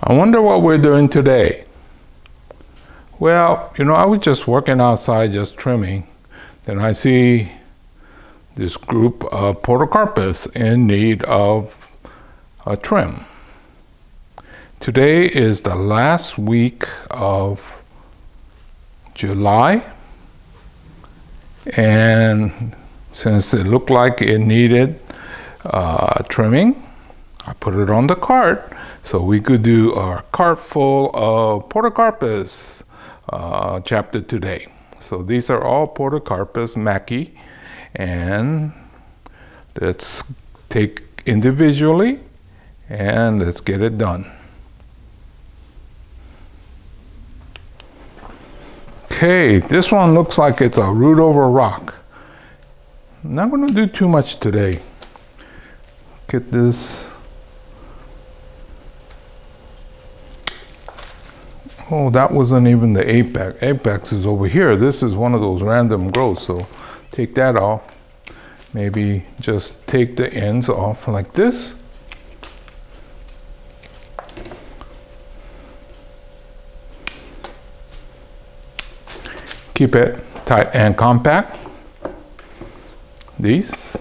I wonder what we're doing today. Well, I was just working outside, just trimming. Then I see this group of Podocarpus in need of a trim. Today is the last week of July, and since it looked like it needed trimming, I put it on the cart so we could do our cart full of Podocarpus chapter today. So these are all Podocarpus Mackie, and let's take individually and let's get it done. Okay, this one looks like it's a root over rock. I'm not going to do too much today. Get this. Oh, that wasn't even the apex. Apex is over here. This is one of those random growths, so take that off. Maybe just take the ends off like this. Keep it tight and compact. These.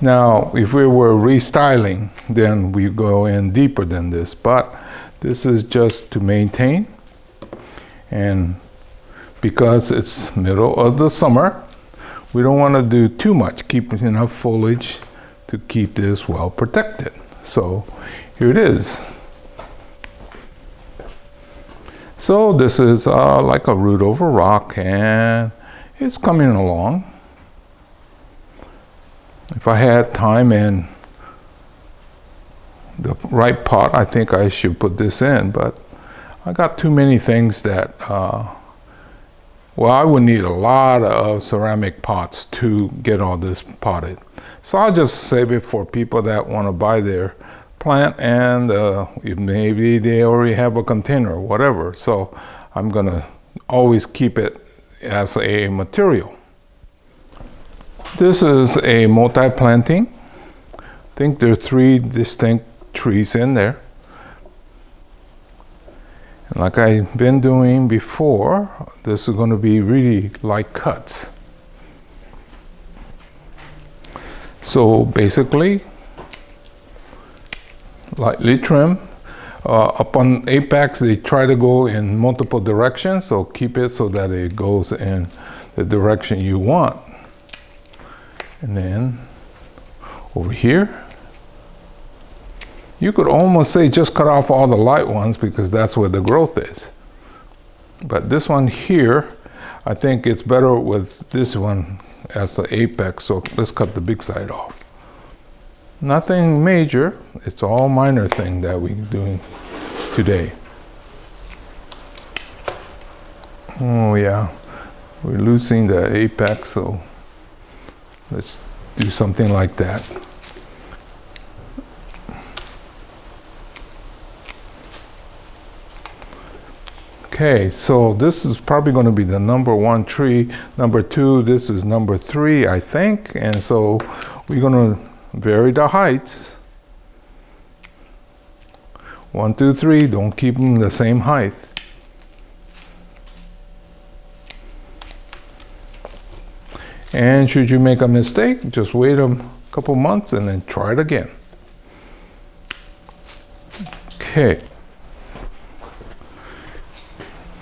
Now, if we were restyling, then we go in deeper than this, but this is just to maintain. And because it's middle of the summer, we don't want to do too much, keep enough foliage to keep this well protected. So here it is. So this is like a root over rock, and it's coming along. If I had time and the right pot, I think I should put this in, but I got too many things that, well, I would need a lot of ceramic pots to get all this potted. So I'll just save it for people that want to buy their plant, and if maybe they already have a container or whatever. So I'm going to always keep it as a material. This is a multi-planting. I think there are 3 distinct trees in there. And like I've been doing before, this is going to be really light cuts. So basically, lightly trim. Up on apex, they try to go in multiple directions, so keep it so that it goes in the direction you want. And then over here, you could almost say just cut off all the light ones because that's where the growth is. But this one here, I think it's better with this one as the apex, so let's cut the big side off. Nothing major, it's all minor thing that we're doing today. Oh yeah, we're losing the apex, so let's do something like that. Okay, so this is probably going to be the number 1 tree. Number 2, this is number 3, I think. And so we're going to vary the heights. 1, 2, 3, don't keep them the same height. And should you make a mistake, just wait a couple months and then try it again. Okay.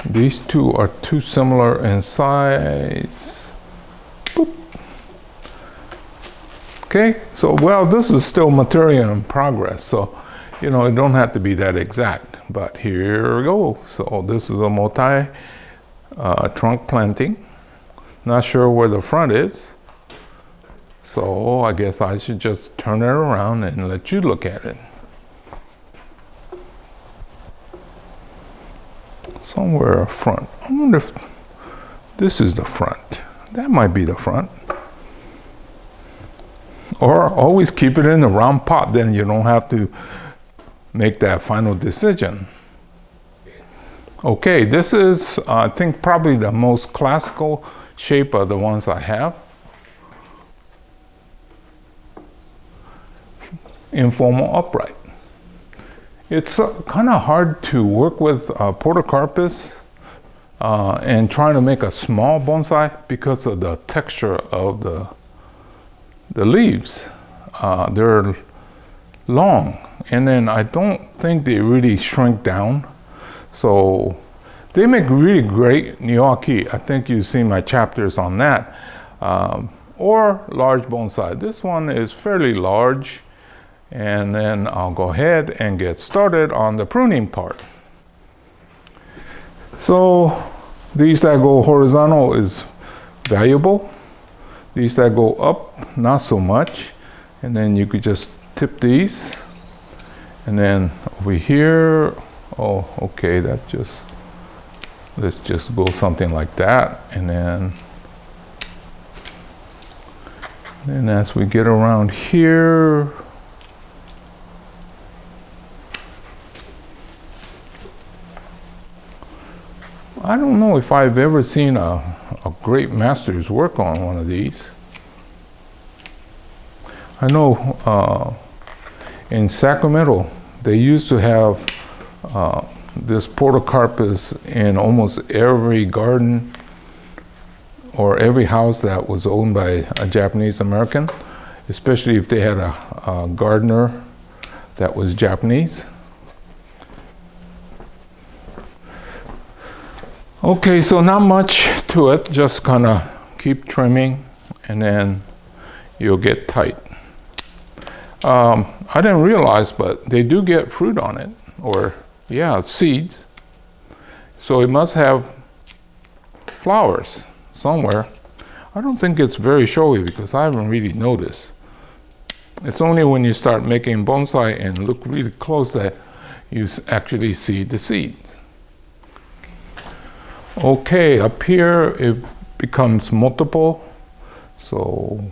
These two are too similar in size. Boop. Okay, so well, this is still material in progress, so it don't have to be that exact, but here we go. So this is a multi trunk planting. Not sure where the front is, so I guess I should just turn it around and let you look at it. Somewhere front. I wonder if this is the front. That might be the front. Or always keep it in the round pot, then you don't have to make that final decision. Okay, this is I think probably the most classical shape of the ones I have. informal upright. It's kind of hard to work with Podocarpus and trying to make a small bonsai because of the texture of the leaves. They're long, and then I don't think they really shrink down. So they make really great gnocchi. I think you've seen my chapters on that. Or large bonsai. This one is fairly large, and then I'll go ahead and get started on the pruning part. So these that go horizontal is valuable. These that go up, not so much. And then you could just tip these. And then over here, oh, okay, let's just go something like that. And then as we get around here, I don't know if I've ever seen a great master's work on one of these. I know in Sacramento they used to have this Podocarpus in almost every garden or every house that was owned by a Japanese American, especially if they had a gardener that was Japanese. Okay, so not much to it, just kind of keep trimming and then you'll get tight. I didn't realize, but they do get fruit on it, or yeah, seeds. So it must have flowers somewhere. I don't think it's very showy because I haven't really noticed. It's only when you start making bonsai and look really close that you actually see the seeds. Okay, up here it becomes multiple. So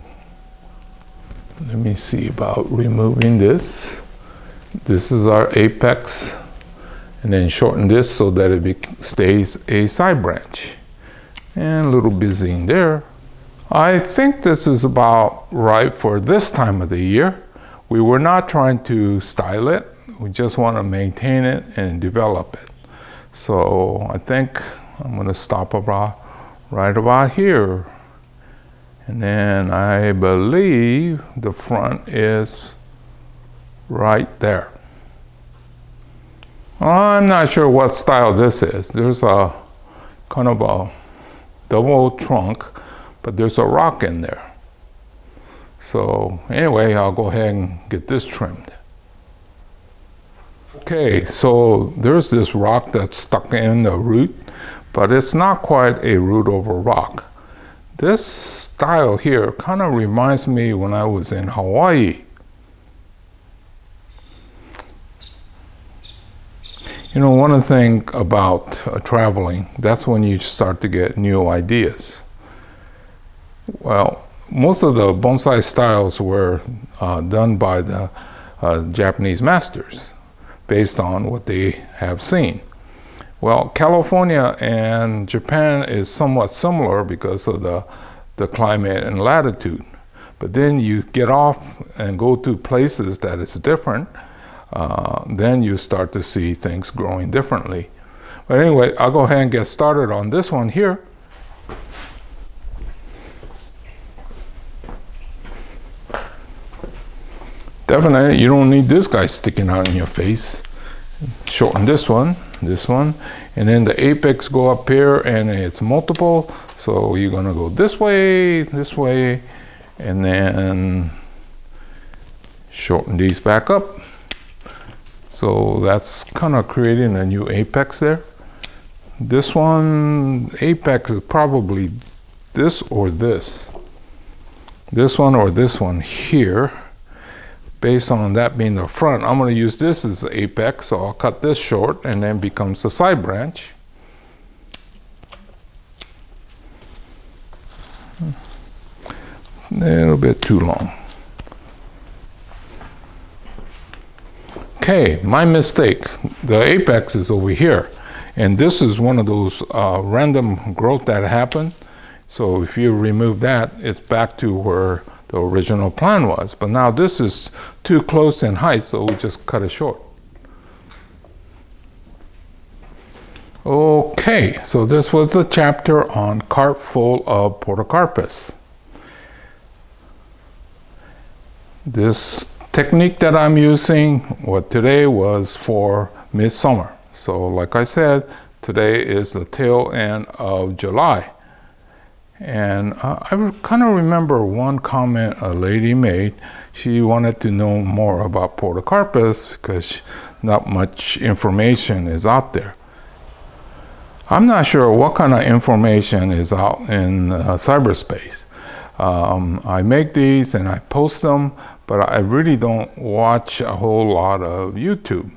let me see about removing this. This is our apex, and then shorten this so that it stays a side branch. And a little busy in there. I think this is about right for this time of the year. We were not trying to style it. We just want to maintain it and develop it. So I think I'm going to stop right about here. And then I believe the front is right there. I'm not sure what style this is. There's a kind of a double trunk, but there's a rock in there. So anyway, I'll go ahead and get this trimmed. Okay, so there's this rock that's stuck in the root, but it's not quite a root over rock. This style here kind of reminds me when I was in Hawaii. You know, one of the things about traveling, that's when you start to get new ideas. Well, most of the bonsai styles were done by the Japanese masters based on what they have seen. Well, California and Japan is somewhat similar because of the climate and latitude. But then you get off and go to places that is different, then you start to see things growing differently. But anyway, I'll go ahead and get started on this one here. Definitely, you don't need this guy sticking out in your face. Shorten this one, and then the apex go up here and it's multiple. So you're gonna go this way, and then shorten these back up. So that's kind of creating a new apex there. This one, apex is probably this or this. This one or this one here. Based on that being the front, I'm going to use this as the apex, so I'll cut this short and then becomes the side branch. A little bit too long. Okay, my mistake. The apex is over here, and this is one of those random growth that happened. So if you remove that, it's back to where the original plan was. But now this is too close in height, so we just cut it short. Okay, so this was the chapter on carp full of Podocarpus. This technique that I'm using today was for midsummer. So like I said, today is the tail end of July. And I kind of remember one comment a lady made. She wanted to know more about Podocarpus because not much information is out there. I'm not sure what kind of information is out in cyberspace. I make these and I post them, but I really don't watch a whole lot of YouTube.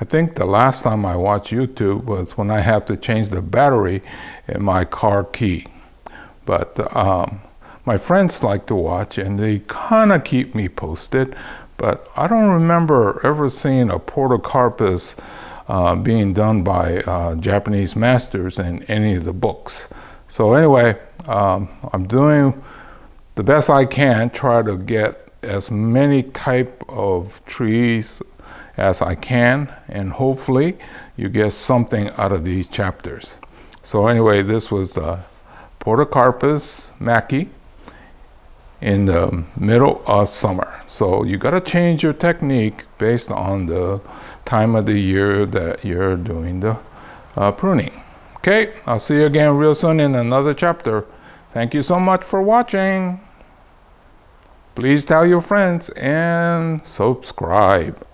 I think the last time I watched YouTube was when I have to change the battery in my car key. But my friends like to watch and they kind of keep me posted, but I don't remember ever seeing a Podocarpus being done by Japanese masters in any of the books. So anyway, I'm doing the best I can, try to get as many type of trees as I can, and hopefully you get something out of these chapters. So anyway, this was Podocarpus Mackie in the middle of summer. So you got to change your technique based on the time of the year that you're doing the pruning. Okay, I'll see you again real soon in another chapter. Thank you so much for watching. Please tell your friends and subscribe.